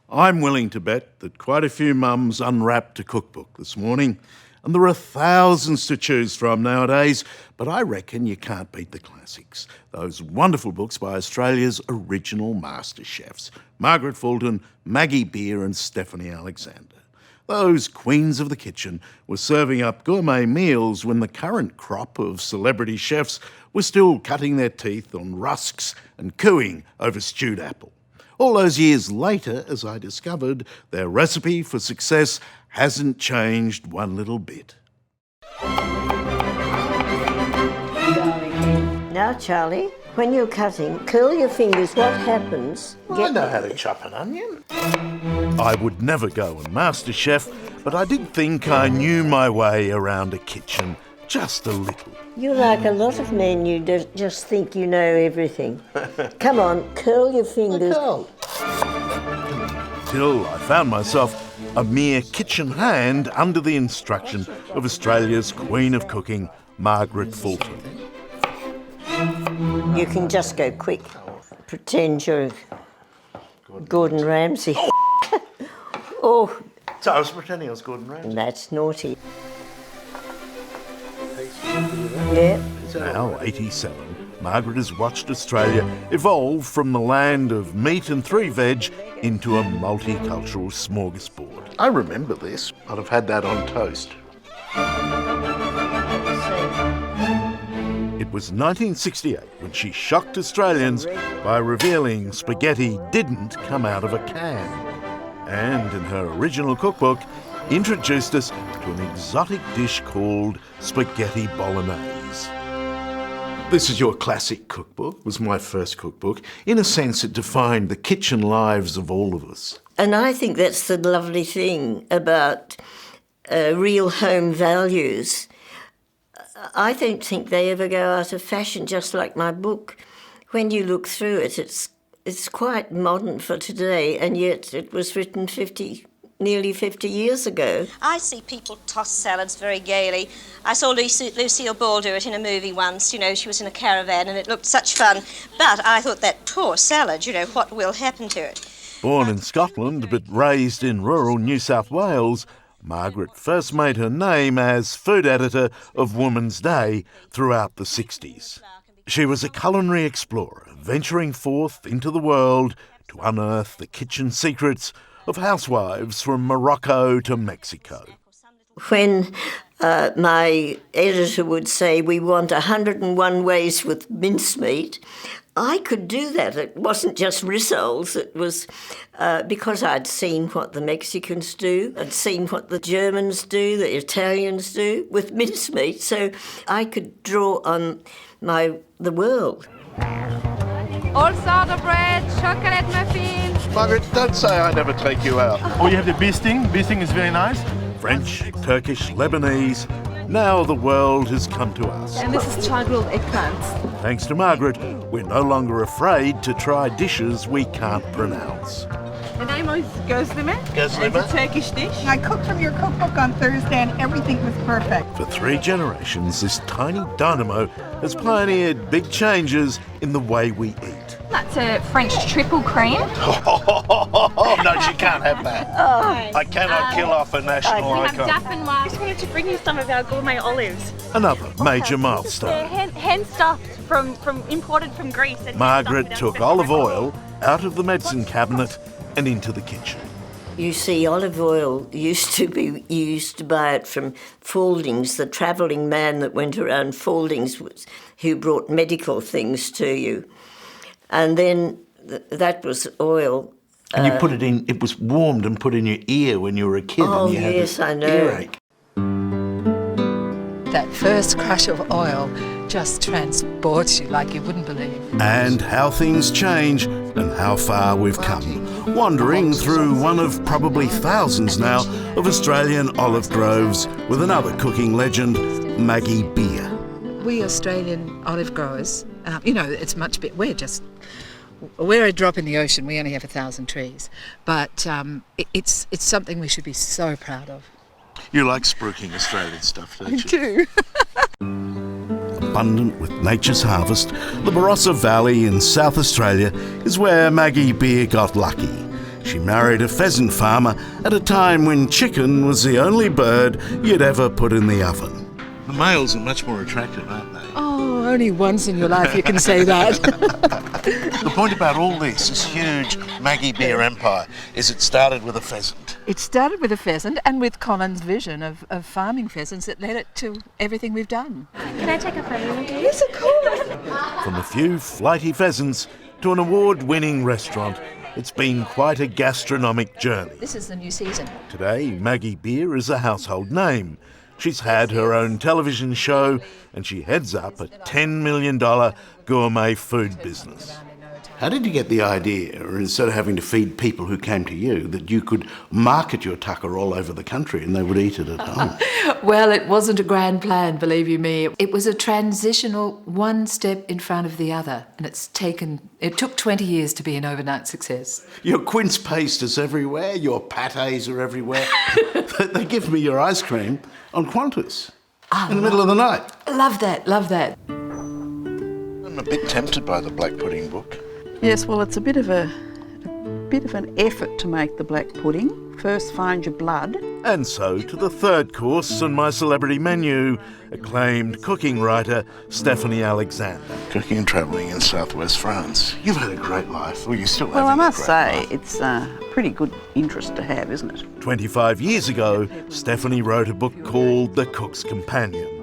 I'm willing to bet that quite a few mums unwrapped a cookbook this morning, and there are thousands to choose from nowadays, but I reckon you can't beat the classics. Those wonderful books by Australia's original master chefs, Margaret Fulton, Maggie Beer and Stephanie Alexander. Those queens of the kitchen were serving up gourmet meals when the current crop of celebrity chefs were still cutting their teeth on rusks and cooing over stewed apple. All those years later, as I discovered, their recipe for success hasn't changed one little bit. Now, Charlie, when you're cutting, curl your fingers. What happens? I know how to chop an onion. I would never go on MasterChef, but I did think I knew my way around a kitchen just a little. You're like a lot of men, you just think you know everything. Come on, curl your fingers. Till I found myself a mere kitchen hand under the instruction of Australia's Queen of Cooking, Margaret Fulton. You can just go quick. Pretend you're Gordon Ramsay. Oh. So I was pretending I was Gordon Ramsay. That's naughty. Yeah. Now 87, Margaret has watched Australia evolve from the land of meat and three veg into a multicultural smorgasbord. I remember this. I'd have had that on toast. It was 1968 when she shocked Australians by revealing spaghetti didn't come out of a can. And in her original cookbook, introduced us to an exotic dish called spaghetti bolognese. This is your classic cookbook, was my first cookbook. In a sense, it defined the kitchen lives of all of us. And I think that's the lovely thing about real home values. I don't think they ever go out of fashion, just like my book. When you look through it, it's quite modern for today, and yet it was written nearly 50 years ago. I see people toss salads very gaily. I saw Lucille Ball do it in a movie once. You know, she was in a caravan and it looked such fun. But I thought, that poor salad, you know, what will happen to it? Born in Scotland but raised in rural New South Wales, Margaret first made her name as food editor of Woman's Day throughout the 60s. She was a culinary explorer, venturing forth into the world to unearth the kitchen secrets of housewives from Morocco to Mexico. When my editor would say, we want 101 ways with mincemeat, I could do that. It wasn't just rissoles. It was because I'd seen what the Mexicans do, I'd seen what the Germans do, the Italians do with mincemeat, so I could draw on the world. All sourdough bread, chocolate muffins. Margaret, don't say I never take you out. Oh, you have the bisting. Bisting is very nice. French, Turkish, Lebanese. Now the world has come to us. And this is char-grilled eggplants. Thanks to Margaret, we're no longer afraid to try dishes we can't pronounce. The name is gözleme. Gözleme? It's a Turkish dish. I cooked from your cookbook on Thursday and everything was perfect. For 3 generations, this tiny dynamo has pioneered big changes in the way we eat. That's a French triple cream. Oh, no, she can't have that. I cannot kill off a national We have icon. Daffinois. I just wanted to bring you some of our gourmet olives. Another major They're milestone. hand-stuffed from imported from Greece. And Margaret hand-stuffed took with our olive special oil out of the medicine cabinet and into the kitchen. You see, olive oil used to buy it from Fauldings, the travelling man that went around Fauldings who brought medical things to you. And then that was oil. And you put it in, it was warmed and put in your ear when you were a kid. Oh, and you yes, had I know. Earache. That first crush of oil just transports you like you wouldn't believe. And how things change and how far we've come. Wandering through one of probably thousands now of Australian olive groves with another cooking legend, Maggie Beer. We Australian olive growers, it's much bit. We're a drop in the ocean. We only have 1,000 trees, but it's something we should be so proud of. You like spruiking Australian stuff, don't you? I do. Abundant with nature's harvest, the Barossa Valley in South Australia is where Maggie Beer got lucky. She married a pheasant farmer at a time when chicken was the only bird you'd ever put in the oven. The males are much more attractive, aren't they? Oh, only once in your life you can say that. The point about all this huge Maggie Beer empire is it started with a pheasant. It started with a pheasant and with Colin's vision of farming pheasants that led it to everything we've done. Can I take a photo with you? Yes, of course. From a few flighty pheasants to an award-winning restaurant, it's been quite a gastronomic journey. This is the new season. Today, Maggie Beer is a household name. She's had her own television show and she heads up a $10 million gourmet food business. How did you get the idea, instead of having to feed people who came to you, that you could market your tucker all over the country and they would eat it at home? Well, it wasn't a grand plan, believe you me. It was a transitional one step in front of the other. And it took 20 years to be an overnight success. Your quince paste is everywhere, your pâtés are everywhere. They give me your ice cream on Qantas in the middle of the night. Love that, love that. I'm a bit tempted by the black pudding book. Yes, well, it's a bit of an effort to make the black pudding. First, find your blood. And so to the third course on my celebrity menu, acclaimed cooking writer Stephanie Alexander. Cooking and travelling in southwest France. You've had a great life. Well, you still have. Well, I must say, it's a pretty good interest to have, isn't it? 25 years ago, Stephanie wrote a book called The Cook's Companion.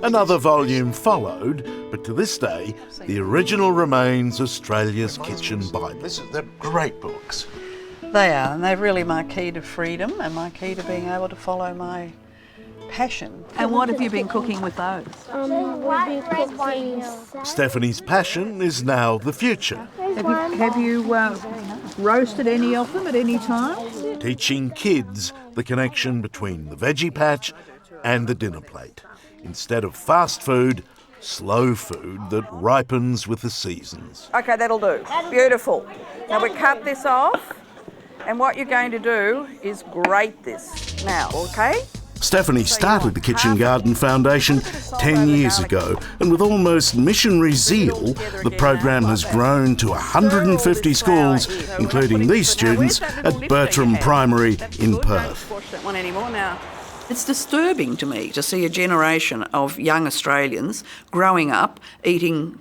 Another volume followed, but to this day, the original remains Australia's kitchen Bible. They're great books. They are, and they're really my key to freedom and my key to being able to follow my passion. And what have you been cooking with those? We've been cooking. Stephanie's passion is now the future. Have you roasted any of them at any time? Teaching kids the connection between the veggie patch and the dinner plate. Instead of fast food, slow food that ripens with the seasons. Okay, that'll do. Beautiful. Now we cut this off, and what you're going to do is grate this now, okay? Stephanie started the Kitchen Garden Foundation 10 years ago, and with almost missionary zeal, the program has grown to 150 schools, including these students at Bertram Primary in Perth. It's disturbing to me to see a generation of young Australians growing up eating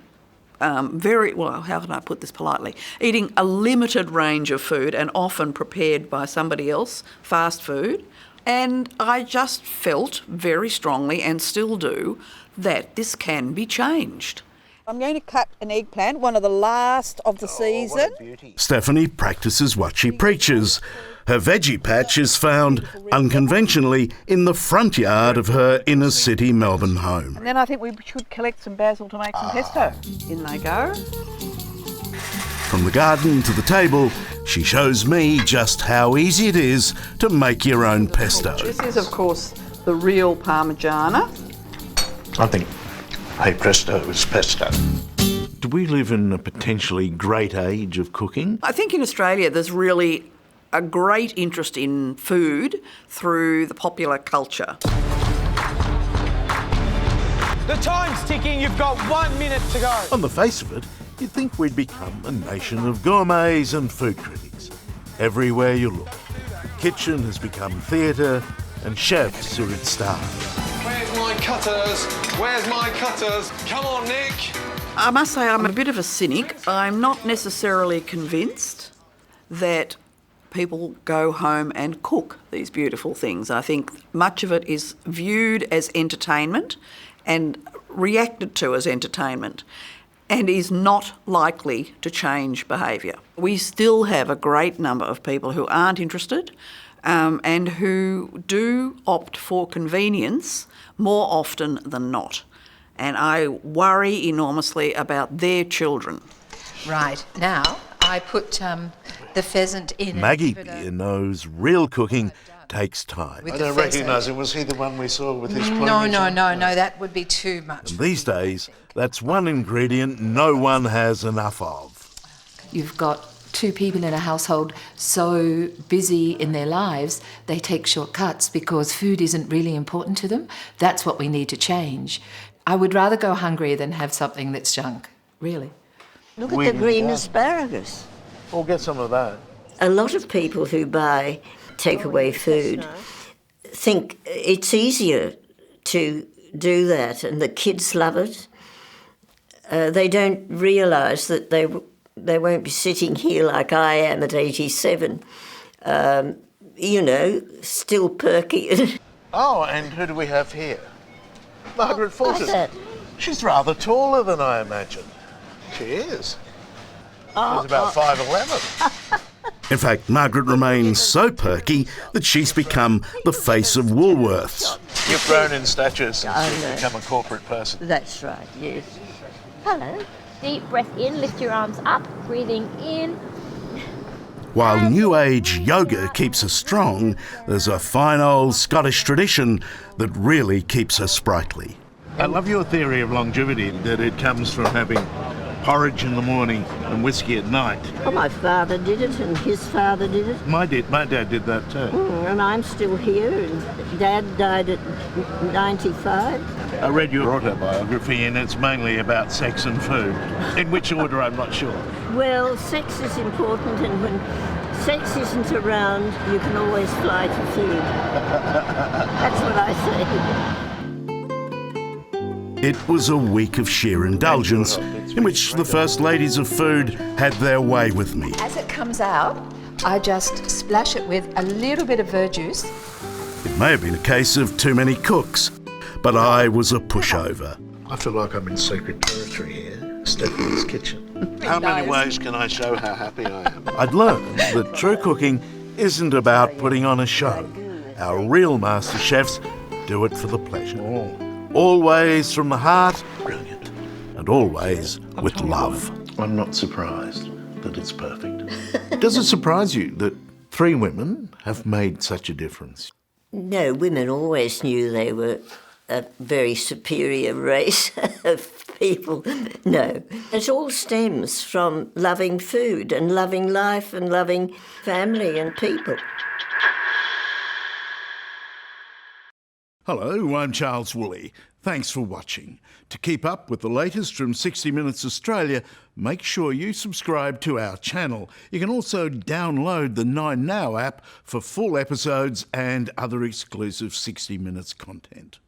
how can I put this politely? Eating a limited range of food and often prepared by somebody else, fast food. And I just felt very strongly, and still do, that this can be changed. I'm going to cut an eggplant, one of the last of the season. Stephanie practices what she preaches. Her veggie patch is found unconventionally in the front yard of her inner city Melbourne home. And then I think we should collect some basil to make some pesto. In they go. From the garden to the table, she shows me just how easy it is to make your own pesto. This is, of course, the real Parmigiana. I think, hey presto, is pesto. Do we live in a potentially great age of cooking? I think in Australia there's really a great interest in food through the popular culture. The time's ticking, you've got 1 minute to go. On the face of it, you'd think we'd become a nation of gourmets and food critics. Everywhere you look, the kitchen has become theatre and chefs are its stars. Where's my cutters? Where's my cutters? Come on, Nick. I must say I'm a bit of a cynic. I'm not necessarily convinced that people go home and cook these beautiful things. I think much of it is viewed as entertainment and reacted to as entertainment, and is not likely to change behaviour. We still have a great number of people who aren't interested and who do opt for convenience more often than not. And I worry enormously about their children. Right, now I put the pheasant in. Maggie Beer knows real cooking takes time. I don't recognise him. Was he the one we saw with his No, that would be too much. And these days, that's one ingredient no one has enough of. You've got two people in a household so busy in their lives, they take shortcuts because food isn't really important to them. That's what we need to change. I would rather go hungry than have something that's junk, really. Look at the green asparagus. We'll get some of that. A lot of people who buy takeaway food think it's easier to do that, and the kids love it. They don't realise that they won't be sitting here like I am at 87, still perky. Oh, and who do we have here? Margaret Fulton. She's rather taller than I imagined. She is. She's about 5'11". In fact, Margaret remains so perky that she's become the face of Woolworths. You've grown in stature since you've become a corporate person. That's right, yes. Hello. Deep breath in, lift your arms up, breathing in. While New Age yoga keeps us strong, there's a fine old Scottish tradition that really keeps us sprightly. I love your theory of longevity, that it comes from having porridge in the morning and whiskey at night. Well, my father did it and his father did it. My dad did that too. And I'm still here, and Dad died at 95. I read your autobiography and it's mainly about sex and food. In which order, I'm not sure. Well, sex is important, and when sex isn't around, you can always fly to food. That's what I say. It was a week of sheer indulgence in which the First Ladies of Food had their way with me. As it comes out, I just splash it with a little bit of verjuice. It may have been a case of too many cooks, but I was a pushover. I feel like I'm in secret territory here, Stephanie's kitchen. How many ways can I show how happy I am? I'd learned that true cooking isn't about putting on a show. Our real master chefs do it for the pleasure. Always from the heart, brilliant, and always with love. I'm not surprised that it's perfect. Does it surprise you that 3 women have made such a difference? No, women always knew they were a very superior race of people. No, it all stems from loving food and loving life and loving family and people. Hello, I'm Charles Wooley. Thanks for watching. To keep up with the latest from 60 Minutes Australia, make sure you subscribe to our channel. You can also download the 9Now app for full episodes and other exclusive 60 Minutes content.